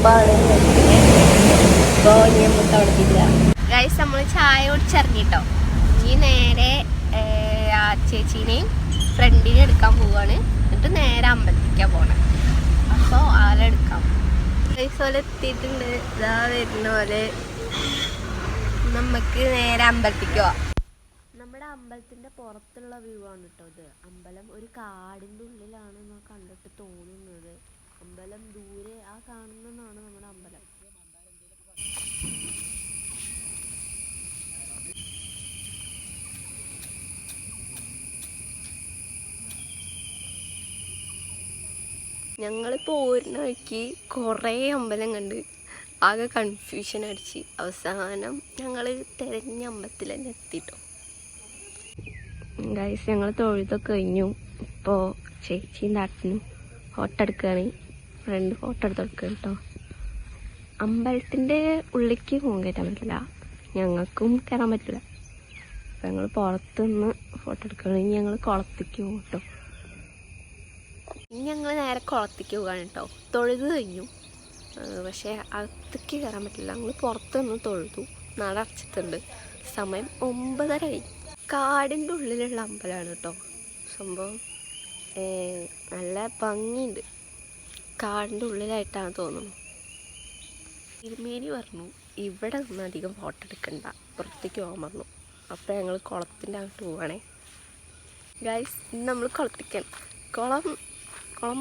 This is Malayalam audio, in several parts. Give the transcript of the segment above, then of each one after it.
തണുപ്പാണ്. ഇപ്പോൾ നമുക്ക് തണുപ്പില്ല. ഗൈസ് നമ്മൾ ചായ കുടിച്ചിറങ്ങിട്ടോ. ഇനി നേരെ ആ ചേച്ചീനെയും ഫ്രണ്ടിനെ എടുക്കാൻ പോവാണ്. എന്നിട്ട് നേരെ അമ്പലത്തിലേക്കാണ് പോകണം. അപ്പോൾ ആരെടുക്കാം. ഗൈസ് പോലെ എത്തിയിട്ടുണ്ട്. ഇതാ വരുന്ന പോലെ നമുക്ക് നേരെ അമ്പലത്തിലേക്ക് പോവാം. നമ്മുടെ അമ്പലത്തിൻ്റെ പുറത്തുള്ള വ്യൂ ആണ് കേട്ടോ ഇത്. അമ്പലം ഒരു കാടിൻ്റെ ഉള്ളിലാണ് കണ്ടിട്ട് തോന്നുന്നത്. അമ്പലം ദൂരെ ആ കാണുന്നതാണ് നമ്മുടെ അമ്പലം. ഞങ്ങളിപ്പോൾ ഓരുന്ന വഴിക്ക് കുറേ അമ്പലം കണ്ട് ആകെ കൺഫ്യൂഷൻ അടിച്ച് അവസാനം ഞങ്ങൾ തിരഞ്ഞ അമ്പലത്തിൽ തന്നെ എത്തിട്ടോ. ഗൈസ് ഞങ്ങൾ തൊഴുതൊക്കെ കഴിഞ്ഞു. ഇപ്പോൾ ചേച്ചിയും താട്ടനും ഫോട്ടോ എടുക്കുകയാണ്. ഫ്രണ്ട് ഫോട്ടോ എടുത്തെടുക്കുക കേട്ടോ. അമ്പലത്തിൻ്റെ ഉള്ളിലേക്ക് പോകാൻ കയറ്റാൻ പറ്റില്ല, ഞങ്ങൾക്കും കയറാൻ പറ്റില്ല. അപ്പം ഞങ്ങൾ പുറത്തുനിന്ന് ഫോട്ടോ എടുക്കുകയാണ്. ഇനി ഞങ്ങൾ കുളത്തേക്ക് പോകും കേട്ടോ. ഇനി ഞങ്ങൾ നേരെ കുളത്തേക്ക് പോകാൻ കേട്ടോ. തൊഴുത് കഴിഞ്ഞു, പക്ഷേ അകത്തേക്ക് കയറാൻ പറ്റില്ല. ഞങ്ങൾ പുറത്ത് നിന്ന് തൊഴുതു. നട അടച്ചിട്ടുണ്ട്. സമയം 9:30 കാടിൻ്റെ ഉള്ളിലുള്ള അമ്പലമാണ് കേട്ടോ. സംഭവം നല്ല ഭംഗിയുണ്ട്. കാടിൻ്റെ ഉള്ളിലായിട്ടാണ് തോന്നുന്നു. തിരുമേനി പറഞ്ഞു ഇവിടെ നിന്ന് അധികം ഫോട്ടോ എടുക്കണ്ട, പുറത്തേക്ക് പോകാൻ പറഞ്ഞു. അപ്പോൾ ഞങ്ങൾ കുളത്തിൻ്റെ അങ്ങോട്ട് പോവുകയാണേ. ഗൈസ് ഇന്ന് നമ്മൾ കുളത്തേക്കാണ്. കുളം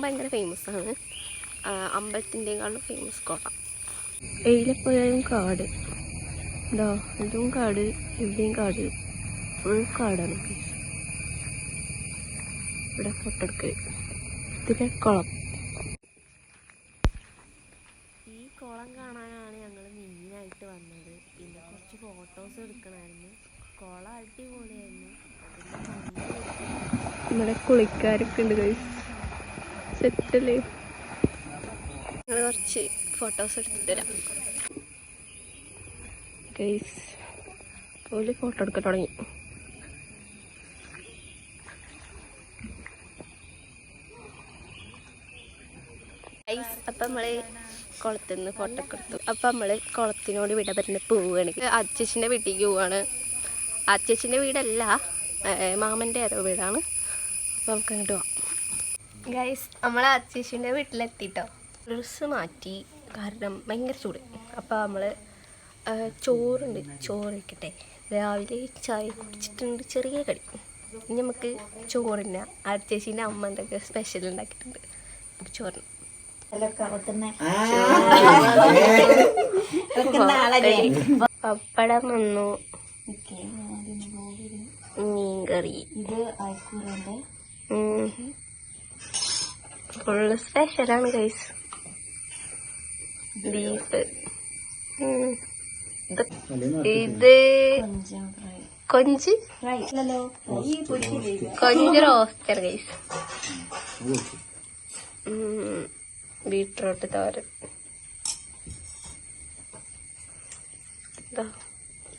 ഭയങ്കര ഫേമസ് ആണ്. അമ്പലത്തിൻ്റെക്കാളും ഫേമസ് കുളം. എയിലെപ്പോഴും കാട്. ഇതാ ഇതും കാട്, ഇവിടെയും കാട്, ഫുൾ കാടാണ്. ഇവിടെ ഫോട്ടോ എടുക്കൽ. ഇതിലെ കുളം. ഈ കുളം കാണാനാണ് ഞങ്ങൾ മെയിനായിട്ട് വന്നത്. പിന്നെ കുറച്ച് ഫോട്ടോസ് എടുക്കണമായിരുന്നു. കുളം അടിപൊളിയായിരുന്നു. നമ്മുടെ കുളിക്കാരൊക്കെ ഉണ്ട് ഗൈസ്. സെറ്റല്ലേ. ഞങ്ങൾ കുറച്ച് ഫോട്ടോസ് എടുത്തിട്ട് തരാം ഗൈസ്. ഓല് ഫോട്ടോ എടുക്കാൻ തുടങ്ങി. ഗൈസ് അപ്പം നമ്മൾ കുളത്തിൽ നിന്ന് ഫോട്ടോ ഒക്കെ എടുത്തു. അപ്പം നമ്മൾ കുളത്തിനോട് വിട പറഞ്ഞ് പോവുകയാണ്. അച്ചേച്ചിൻ്റെ വീട്ടിലേക്ക് പോവുകയാണ്. അച്ചേച്ചിൻ്റെ വീടല്ല, മാമൻ്റെ ആരോ വീടാണ്. അപ്പം നമുക്ക് അങ്ങോട്ട് പോവാം. ഗൈസ് നമ്മൾ അച്ചേച്ചിൻ്റെ വീട്ടിലെത്തിട്ടോ. ഡ്രസ്സ് മാറ്റി, കാരണം ഭയങ്കര ചൂട്. അപ്പോൾ നമ്മൾ ചോറുണ്ട്, ചോറ് വയ്ക്കട്ടെ. രാവിലെ ചായ കുടിച്ചിട്ടുണ്ട്, ചെറിയ കടി. ഇനി നമുക്ക് ചോറിന് അച്ചേച്ചിൻ്റെ അമ്മ എന്തൊക്കെ സ്പെഷ്യൽ ഉണ്ടാക്കിയിട്ടുണ്ട്. ചോറിന് പപ്പടം വന്നു, മീൻകറി. ഫുള്ള് സ്പെഷ്യലാണ് ഗൈസ്. ബീഫ്. ഇത് കൊഞ്ച് റോസ്റ്റർ ഗൈസ്. ബീട്രൂട്ട് തോരൻ,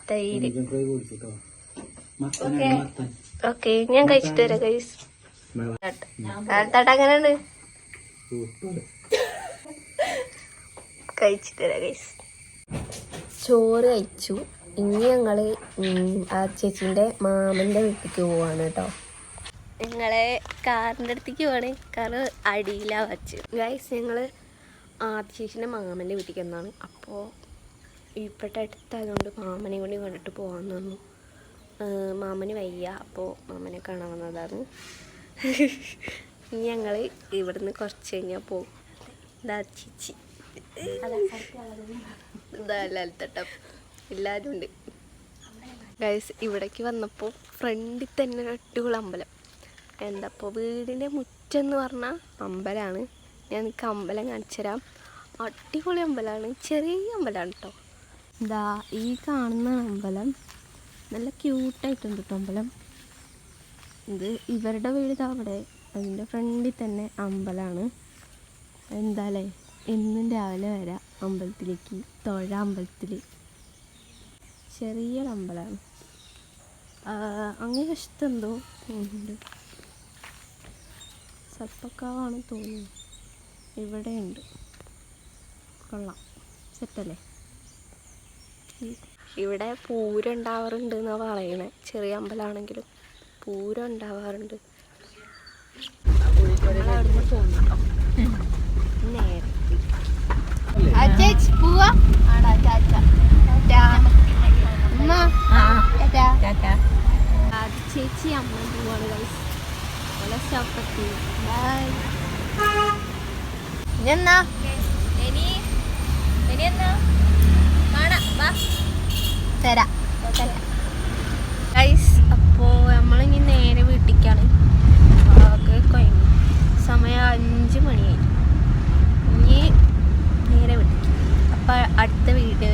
തൈര്. ഓക്കെ ഞാൻ കഴിച്ചിട്ട് വരാം ഗൈസ്. അങ്ങനെയാണ് കഴിച്ചിട്ട് വരാം ഗൈസ്. ചോറ് കഴിച്ചു. ഇനി ഞങ്ങൾ ആ ചേച്ചീൻ്റെ മാമൻ്റെ വീട്ടിലേക്ക് പോവാണ് കേട്ടോ. ഞങ്ങളെ കാറിൻ്റെ അടുത്തേക്ക് പോവാണ്. കാറ് അടിയിലാണ് വച്ച് ഗൈസ്. ഞങ്ങൾ ആ ചേച്ചീൻ്റെ മാമൻ്റെ വീട്ടിലേക്ക് വന്നതാണ്. അപ്പോൾ ഇവിടെ അടുത്തായതുകൊണ്ട് മാമനെ കൂടി കണ്ടിട്ട് പോകാൻ തന്നു. മാമന് വയ്യ, അപ്പോൾ മാമനെ കാണാൻ വന്നതാണ്. ഇനി ഞങ്ങൾ ഇവിടുന്ന് കുറച്ച് കഴിഞ്ഞാൽ പോകും. ഇതാ ചേച്ചി, ഇതാ ലാൽത്തട്ടം എല്ലാവരും ഉണ്ട് ഗൈസ്. ഇവിടേക്ക് വന്നപ്പോൾ ഫ്രണ്ടിൽ തന്നെ ഒരു അടിപൊളി അമ്പലം. എന്താ ഇപ്പോൾ വീടിൻ്റെ മുറ്റെന്ന് പറഞ്ഞാൽ അമ്പലമാണ്. ഞാൻ നിങ്ങൾക്ക് അമ്പലം കാണിച്ചു തരാം. അടിപൊളി അമ്പലമാണ്, ചെറിയ അമ്പലമാണ് കേട്ടോ. ഇതാ ഈ കാണുന്ന അമ്പലം നല്ല ക്യൂട്ടായിട്ടുണ്ട് കേട്ടോ അമ്പലം. ഇത് ഇവരുടെ വീട് അവിടെ, അതിൻ്റെ ഫ്രണ്ടിൽ തന്നെ അമ്പലമാണ്. എന്താല്ലേ എന്നും രാവിലെ വരാം അമ്പലത്തിലേക്ക്, തൊഴ അമ്പലത്തിൽ. ചെറിയൊരു അമ്പലമാണ്. അങ്ങനെ ഇഷ്ടമെന്തോ തോന്നുന്നുണ്ട്. സർപ്പക്കാവാണ് തോന്നുന്നു. ഇവിടെയുണ്ട് കൊള്ളാം, സെറ്റല്ലേ? ഇവിടെ പൂരം ഉണ്ടാവാറുണ്ട് എന്നാണ് പറയണേ. ചെറിയ അമ്പലമാണെങ്കിലും പൂരം ഉണ്ടാവാറുണ്ട്. നമ്മളവിടുന്ന് പോകുന്നു കേട്ടോ. നേരെ പോവാ. ചേച്ചി അമ്മ പോവാണ് ഗൈസ്. ഓലെ സ്റ്റോപ്പെത്തി. ബൈ. എന്നാ ഇനി എന്നാ കാണാം. തരാം ഗൈസ്. അപ്പോൾ നമ്മളിനി നേരെ വീട്ടിലേക്കാണ്. ആകെ കഴിഞ്ഞു, സമയം 5 മണിയായി. ഇനി നേരെ വീട്ടിലേക്ക്. അപ്പോൾ അടുത്ത വീഡിയോ